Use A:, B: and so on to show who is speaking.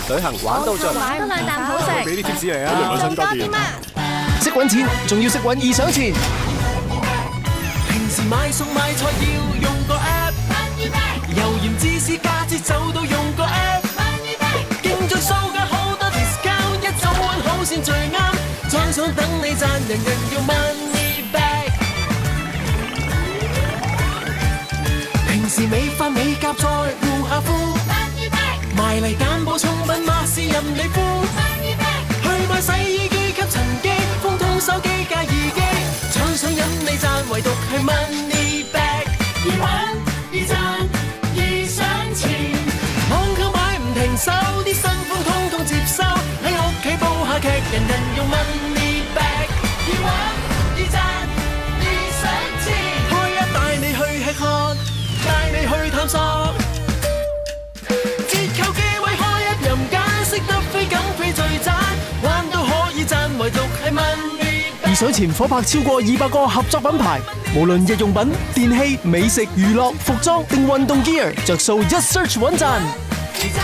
A: 旅行玩到盡，
B: 買多兩啖好食，
A: 俾啲貼士嚟啊！
B: 仲多添啊！
C: 識揾錢，仲要識揾易賞錢。
D: 平時買餸買菜要用個 app， 油鹽芝士加節奏都用個 app， 競盡數價好多 discount， 一早揾好先最啱，獎賞等你賺，人人要 money back。平時美髮美甲再護下膚，埋嚟揀補充品馬是任你敷，去買洗衣機吸塵機，風筒手機加耳機，獎賞引你賺，唯獨係 money back。易玩易賺易賞錢，網購買唔停手，啲新款通通接收，喺屋企煲下劇，人人用 money back。易玩易賺易賞錢，開一帶你去吃喝，帶你去探索，折扣機位開一任揀，識得飛緊飛最賺，玩都可以賺，唯獨係 money back。
C: 易賞錢夥拍超過200個合作品牌，無論日用品、電器、美食、娛樂、服裝定運動 gear，着數一 search 穩賺。
D: 易賺